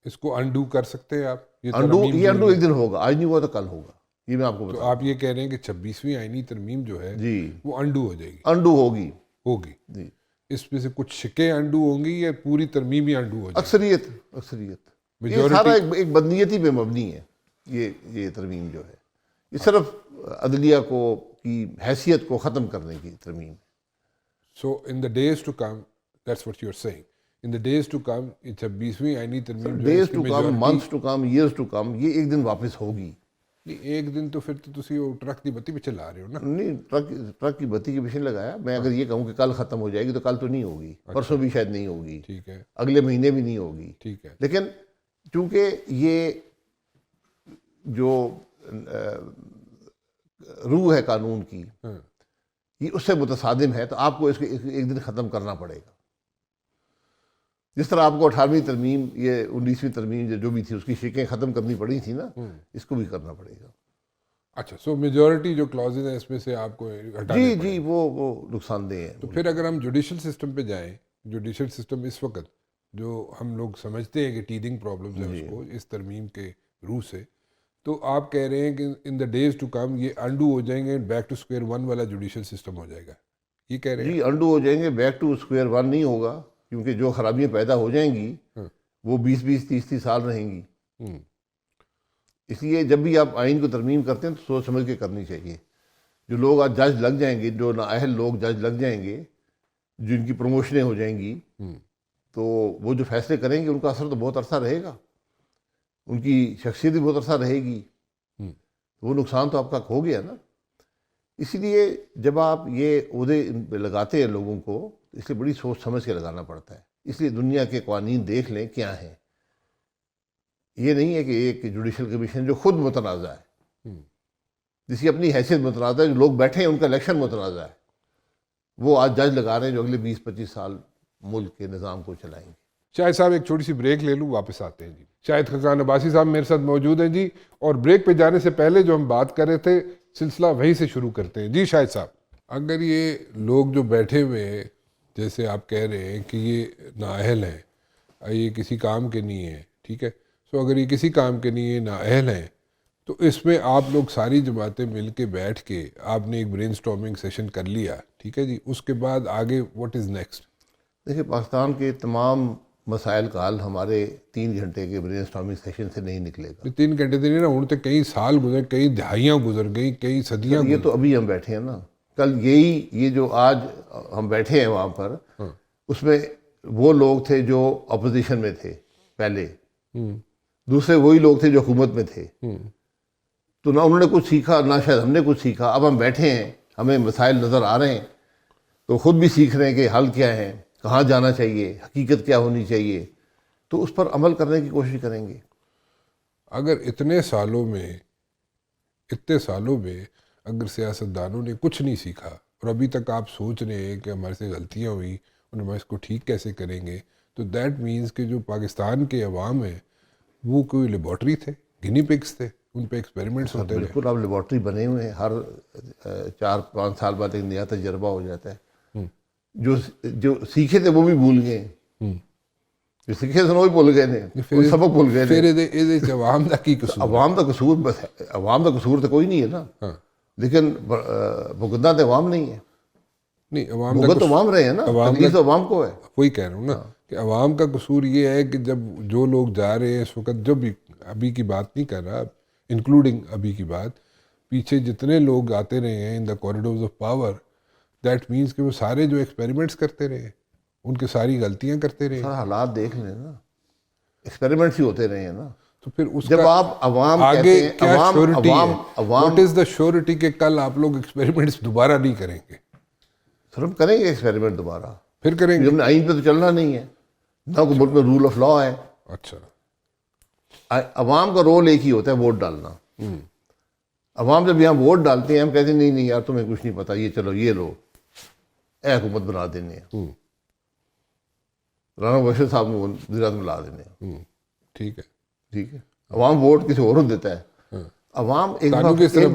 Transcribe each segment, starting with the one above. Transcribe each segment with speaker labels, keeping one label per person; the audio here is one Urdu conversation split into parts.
Speaker 1: اس کو انڈو کر سکتے ہیں آپ؟ یہ
Speaker 2: انڈو
Speaker 1: ترمیم
Speaker 2: ایک دن ہوگا، آج نہیں ہوا تو کل ہوگا، یہ میں آپ کو
Speaker 1: تو
Speaker 2: بتا.
Speaker 1: آپ یہ کہہ رہے ہیں کہ 26ویں آئینی ترمیم جو ہے
Speaker 2: جی
Speaker 1: وہ انڈو ہو جائے گی؟
Speaker 2: انڈو ہوگی جی.
Speaker 1: اس میں سے کچھ شکیں انڈو ہوں گی یا پوری ترمیم ہی انڈو ہو جائے
Speaker 2: اکثریت یہ
Speaker 1: میجورٹی؟
Speaker 2: سارا ایک بدنیتی پہ مبنی ہے یہ ترمیم جو ہے، یہ صرف عدلیہ کی حیثیت کو ختم کرنے کی ترمیم.
Speaker 1: So in the days to come, that's what you are seeing, in the days to come 26ویں آئینی ترمیم جو ہے
Speaker 2: ڈیز
Speaker 1: اس کی
Speaker 2: to come,
Speaker 1: majority
Speaker 2: months to come, years to come, یہ ایک دن واپس ہوگی.
Speaker 1: نہیں، ایک دن تو پھر تو تسی وہ ٹرک دی بتی پہ چلا رہے ہو نا.
Speaker 2: نہیں، ٹرک کی بتی کے پیچھے لگایا. میں اگر یہ کہوں کہ کل ختم ہو جائے گی تو کل تو نہیں ہوگی، پرسوں بھی شاید نہیں ہوگی،
Speaker 1: ٹھیک ہے،
Speaker 2: اگلے مہینے بھی نہیں ہوگی.
Speaker 1: ٹھیک ہے.
Speaker 2: لیکن چونکہ یہ جو روح ہے قانون کی،
Speaker 1: ہاں،
Speaker 2: یہ اس سے متصادم ہے، تو آپ کو اس کو ایک دن ختم کرنا پڑے گا. جس طرح آپ کو 18ویں ترمیم، یہ 19ویں ترمیم جو بھی تھی، اس کی شکیں ختم کرنی پڑی تھی نا، اس کو بھی کرنا پڑے گا.
Speaker 1: اچھا، سو میجورٹی جو کلازز ہیں اس میں سے آپ کو ہٹانے پڑیں.
Speaker 2: جی وہ نقصان دہ ہیں.
Speaker 1: تو پھر اگر ہم جوڈیشل سسٹم پہ جائیں، جوڈیشل سسٹم اس وقت جو ہم لوگ سمجھتے ہیں کہ ٹیدنگ پرابلمز ہیں اس کو اس ترمیم کے روح سے، تو آپ کہہ رہے ہیں کہ ان دا ڈیز ٹو کم یہ انڈو ہو جائیں گے، بیک ٹو اسکوائر ون والا جوڈیشل سسٹم ہو جائے گا، یہ کہہ رہے ہیں؟
Speaker 2: جی انڈو ہو جائیں گے، بیک ٹو اسکوائر ون نہیں ہوگا، کیونکہ جو خرابیاں پیدا ہو جائیں گی وہ 20 30 سال رہیں گی. اس لیے جب بھی آپ آئین کو ترمیم کرتے ہیں تو سوچ سمجھ کے کرنی چاہیے. جو لوگ آج جج لگ جائیں گے، جو نااہل لوگ جج لگ جائیں گے، جن کی پروموشنیں ہو جائیں گی، تو وہ جو فیصلے کریں گے ان کا اثر تو بہت عرصہ رہے گا، ان کی شخصیت بھی بہت عرصہ رہے گی، وہ نقصان تو آپ کا ہو گیا نا. اسی لیے جب آپ یہ عہدے ان پہ لگاتے ہیں لوگوں کو، اس لیے بڑی سوچ سمجھ کے لگانا پڑتا ہے. اس لیے دنیا کے قوانین دیکھ لیں کیا ہیں. یہ نہیں ہے کہ ایک جوڈیشل کمیشن جو خود متنازع ہے، جس کی اپنی حیثیت متنازع ہے، جو لوگ بیٹھے ہیں ان کا الیکشن متنازع ہے، وہ آج جج لگا رہے ہیں جو اگلے 20 25 سال ملک کے نظام کو چلائیں گے.
Speaker 1: شاہد صاحب ایک چھوٹی سی بریک لے لوں، واپس آتے ہیں جی. شاہد خاقان عباسی صاحب میرے ساتھ موجود ہیں جی، اور بریک پہ جانے سے پہلے جو ہم بات کر رہے تھے سلسلہ وہیں سے شروع کرتے ہیں. جی شاہد صاحب، اگر یہ لوگ جو بیٹھے ہوئے ہیں، جیسے آپ کہہ رہے ہیں کہ یہ نااہل ہیں، یہ کسی کام کے نہیں ہیں، ٹھیک ہے، سو اگر یہ کسی کام کے نہیں ہیں، نااہل ہیں، تو اس میں آپ لوگ ساری جماعتیں مل کے بیٹھ کے آپ نے ایک برین سٹارمنگ سیشن کر لیا، ٹھیک ہے جی، اس کے بعد آگے واٹ از نیکسٹ؟
Speaker 2: دیکھیں، پاکستان کے تمام مسائل کا حل ہمارے 3 گھنٹے کے برین سٹارمنگ سیشن سے نہیں نکلے گا.
Speaker 1: 3 گھنٹے تو نہیں نا، ان تک کئی سال گزر، کئی دہائیاں گزر گئی، کئی صدیاں
Speaker 2: یہ تو ابھی ہم بیٹھے ہیں نا. کل یہ جو آج ہم بیٹھے ہیں وہاں پر، اس میں وہ لوگ تھے جو اپوزیشن میں تھے پہلے، دوسرے وہی لوگ تھے جو حکومت میں تھے. تو نہ انہوں نے کچھ سیکھا، نہ شاید ہم نے کچھ سیکھا. اب ہم بیٹھے ہیں، ہمیں مسائل نظر آ رہے ہیں، تو خود بھی سیکھ رہے ہیں کہ حل کیا ہے، کہاں جانا چاہیے، حقیقت کیا ہونی چاہیے، تو اس پر عمل کرنے کی کوشش کریں گے.
Speaker 1: اگر اتنے سالوں میں اگر سیاستدانوں نے کچھ نہیں سیکھا اور ابھی تک آپ سوچ رہے ہیں کہ ہمارے سے غلطیاں ہوئی اور ہم اس کو ٹھیک کیسے کریں گے، تو دیٹ مینز کہ جو پاکستان کے عوام ہیں وہ کوئی لیبارٹری تھے، گنی پگس تھے، ان پہ ایکسپیریمنٹس ہوتے رہے.
Speaker 2: بالکل، آپ لیبارٹری بنے ہوئے ہیں. ہر 4 5 سال بعد ایک نیا تجربہ ہو جاتا ہے. جو سیکھے تھے وہ بھی بھول گئے، جو سیکھے تھے وہ بھی بھول گئے تھے، کوئی سبق بھول گئے تھے.
Speaker 1: پھر عوام دا کی قصور؟
Speaker 2: عوام کا قصور بس ہے، عوام کا قصور تو کوئی نہیں ہے نا، لیکن بھگتنا تو عوام نہیں ہے.
Speaker 1: نہیں، عوام
Speaker 2: بھگت تو عوام رہے ہیں نا، تکلیف تو عوام کو ہے.
Speaker 1: وہی کہہ رہا ہوں نا کہ عوام کا قصور یہ ہے کہ جب جو لوگ جا رہے ہیں اس وقت، جو بھی ابھی کی بات نہیں کر رہا، انکلوڈنگ ابھی کی بات، پیچھے جتنے لوگ آتے رہے ہیں in the corridors of power, that means کہ وہ سارے جو ایکسپیریمنٹس کرتے رہے، ان کے ساری غلطیاں کرتے رہے.
Speaker 2: سارا حالات دیکھ لیں نا، ایکسپیریمنٹس ہی ہوتے رہے ہیں نا.
Speaker 1: تو پھر اس
Speaker 2: جب
Speaker 1: کا
Speaker 2: آپ عوام
Speaker 1: آگے
Speaker 2: کہتے ہیں،
Speaker 1: کیا شیورٹی ہے؟
Speaker 2: عوام
Speaker 1: واٹ از دا شیورٹی کہ کل آپ لوگ ایکسپیریمنٹس دوبارہ نہیں کریں گے؟
Speaker 2: سر ہم کریں گے ایکسپیریمنٹ دوبارہ،
Speaker 1: پھر کریں گے.
Speaker 2: ہم نے آئین پہ تو چلنا نہیں ہے، نہ کوئی ملک میں رول آف لا ہے.
Speaker 1: اچھا،
Speaker 2: عوام کا رول ایک ہی ہوتا ہے، ووٹ ڈالنا. عوام جب یہاں ووٹ ڈالتے ہیں، ہم کہتے ہیں نہیں یار تمہیں کچھ نہیں پتا، یہ چلو یہ لو، اے حکومت بنا دینے ہیں، رانا بشیر صاحب نے وزیر اعظم لا دینے ہیں.
Speaker 1: ٹھیک ہے،
Speaker 2: ٹھیک ہے، عوام ووٹ کسی اور دیتا ہے. عوام ایک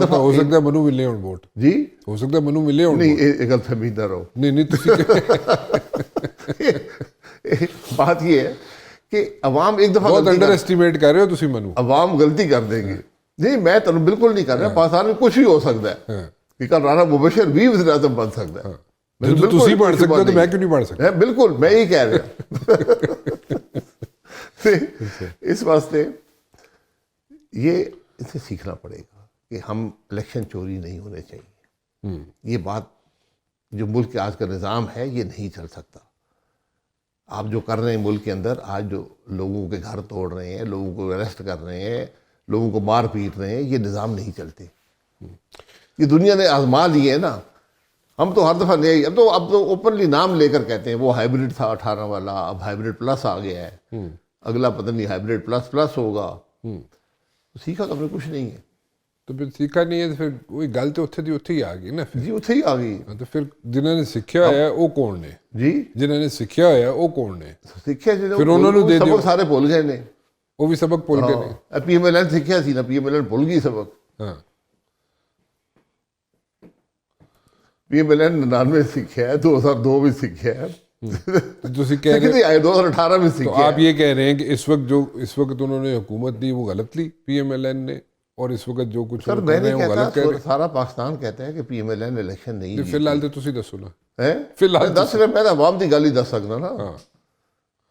Speaker 2: دفعہ
Speaker 1: ہو سکتا ہے منو ملے اور ووٹ،
Speaker 2: جی
Speaker 1: ہو سکتا ہے منو ملے اور
Speaker 2: نہیں، ایک غلط فہمی نہ رہو.
Speaker 1: نہیں
Speaker 2: بات یہ ہے کہ عوام ایک دفعہ
Speaker 1: بہت انڈر ایسٹیمیٹ کر رہے ہو تسی منو.
Speaker 2: عوام غلطی کر دیں گے. نہیں میں تو بالکل نہیں کر رہا. پاکستان میں کچھ بھی ہو سکتا ہے کہ کل رانا مبشر بھی وزیر اعظم بن سکتا ہے.
Speaker 1: تسی بن سکتے ہو تو میں کیوں نہیں بن سکتا؟
Speaker 2: بالکل میں ہی کہہ رہا. اس واسطے یہ اسے سیکھنا پڑے گا کہ ہم الیکشن چوری نہیں ہونے چاہیے. یہ بات جو ملک کے آج کا نظام ہے یہ نہیں چل سکتا. آپ جو کر رہے ہیں ملک کے اندر آج جو لوگوں کے گھر توڑ رہے ہیں, لوگوں کو اریسٹ کر رہے ہیں, لوگوں کو مار پیٹ رہے ہیں, یہ نظام نہیں چلتے. یہ دنیا نے آزما لیے ہے نا. ہم تو ہر دفعہ نہیں, اب تو اوپنلی نام لے کر کہتے ہیں وہ ہائیبریڈ تھا 18 والا, اب ہائیبریڈ پلس آ گیا ہے, اگلا پتہ نہیں ہائیبریڈ پلس ہوگا. سیکھا تو ہم نے کچھ نہیں ہے.
Speaker 1: تو پھر سیکھا نہیں ہے تو پھر وہی گل تو اتھے ہی آ گئی نا.
Speaker 2: جی اتھے ہی آ گئی.
Speaker 1: تو پھر جنہوں نے سیکھیا ہوا ہے وہ کون نے؟
Speaker 2: جی
Speaker 1: جنہوں نے سیکھیا ہوا ہے وہ کون نے؟
Speaker 2: سیکھیا
Speaker 1: پھر انہوں نے دے
Speaker 2: سبق سارے بھول گئے نے.
Speaker 1: وہ بھی سبق بھول گئے نے.
Speaker 2: پی ایم ایل این سیکھیا سی نا, پی ایم ایل این بھول گئی سبق.
Speaker 1: ہاں
Speaker 2: پی ایم ایل این 99 سیکھیا ہے, 2002 میں سیکھیا ہے,
Speaker 1: تسی کہہ رہے ہیں
Speaker 2: 2018 میں
Speaker 1: تو
Speaker 2: سیکھیا
Speaker 1: آپ یہ کہہ رہے ہیں کہ اس وقت انہوں نے حکومت دی وہ غلط لی پی ایم ایل این نے, اور اس وقت جو کچھ
Speaker 2: سر
Speaker 1: کر
Speaker 2: میں
Speaker 1: رہے
Speaker 2: نہیں
Speaker 1: ہیں وہ غلط کہہ رہے
Speaker 2: کہتا, سارا پاکستان کہتا ہے کہ P M L N election نہیں
Speaker 1: ہیں. فی الحال تو تسی دسو نا.
Speaker 2: فی الحال 10 میں تو عوام کی گل ہی دس سکنا نا.
Speaker 1: ہاں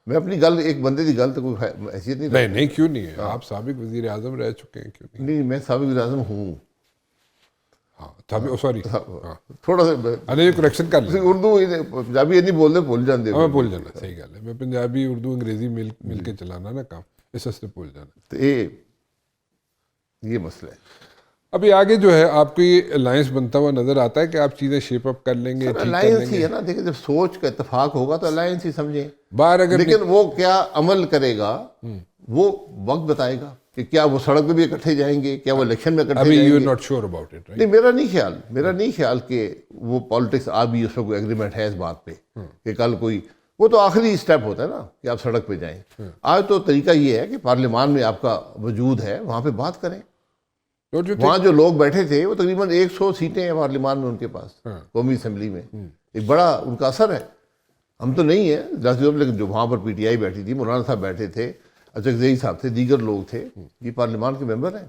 Speaker 2: میں اپنی گل ایک بندے کی گل تو کوئی حیثیت نہیں.
Speaker 1: نہیں کیوں نہیں ہے, آپ سابق وزیر اعظم رہ چکے ہیں, کیوں نہیں؟
Speaker 2: نہیں میں سابق وزیر اعظم ہوں.
Speaker 1: ہاں سوری
Speaker 2: تھوڑا سا
Speaker 1: یہ کریکشن کر لیں.
Speaker 2: اردو پنجابی نہیں بولتے بھول جاندے.
Speaker 1: ہمیں بھول جانا صحیح گل ہے. میں پنجابی اردو انگریزی مل کے چلانا نا کام, اس واسطے بھول جانا.
Speaker 2: تو یہ مسئلہ ہے.
Speaker 1: ابھی آگے جو ہے آپ کو یہ الائنس بنتا ہوا نظر آتا ہے کہ آپ چیزیں شیپ اپ کر لیں گے, ٹھیک کر لیں
Speaker 2: الائنس ہی
Speaker 1: گے.
Speaker 2: ہے نا. دیکھیں جب سوچ کا اتفاق ہوگا تو الائنس ہی سمجھیں.
Speaker 1: باہر اگر
Speaker 2: لیکن وہ کیا عمل کرے گا وہ وقت بتائے گا کہ کیا وہ سڑک پہ بھی اکٹھے جائیں گے, کیا وہ الیکشن میں اکٹھے
Speaker 1: ابھی
Speaker 2: جائیں
Speaker 1: یو
Speaker 2: گے.
Speaker 1: Not sure about it, right?
Speaker 2: نہیں میرا نہیں خیال کہ وہ پالیٹکس ابھی اس میں کوئی ایگریمنٹ ہے اس بات پہ کہ کل کوئی, وہ تو آخری اسٹیپ ہوتا ہے نا کہ آپ سڑک پہ جائیں. آج تو طریقہ یہ ہے کہ پارلیمان میں آپ کا وجود ہے, وہاں پہ بات کریں. وہاں جو لوگ بیٹھے تھے وہ تقریباً 100 سیٹیں ہیں پارلیمان میں ان کے پاس, قومی اسمبلی میں. ایک بڑا ان کا اثر ہے. ہم تو نہیں ہیں لیکن جو وہاں پر پی ٹی آئی بیٹھی تھی, مولانا صاحب بیٹھے تھے, اچکزئی صاحب تھے, دیگر لوگ تھے, یہ پارلیمان کے ممبر ہیں.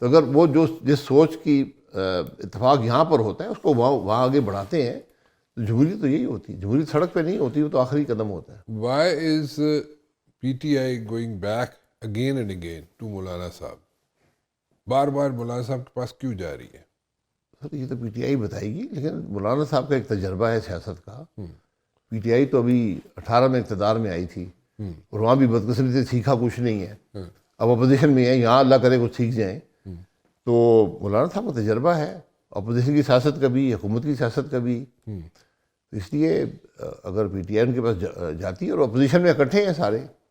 Speaker 2: تو اگر وہ جس سوچ کی اتفاق یہاں پر ہوتا ہے اس کو وہاں آگے بڑھاتے ہیں, تو جمہوریت تو یہی ہوتی ہے. جمہوریت سڑک پہ نہیں ہوتی, وہ تو آخری قدم ہوتا ہے.
Speaker 1: Why is P T I going back again and again to مولانا صاحب؟ بار بار مولانا صاحب کے پاس کیوں جا رہی ہے؟
Speaker 2: سر یہ تو پی ٹی آئی بتائے گی, لیکن مولانا صاحب کا ایک تجربہ ہے سیاست کا. پی ٹی آئی تو ابھی 18 میں اقتدار میں آئی تھی, اور وہاں بھی بدقسمتی سے سیکھا کچھ نہیں ہے. اب اپوزیشن میں ہے, یہاں اللہ کرے کچھ سیکھ جائیں. تو مولانا صاحب کا تجربہ ہے اپوزیشن کی سیاست کا بھی, حکومت کی سیاست کا بھی. اس لیے اگر پی ٹی آئی ان کے پاس جاتی ہے, اور اپوزیشن میں اکٹھے ہیں سارے,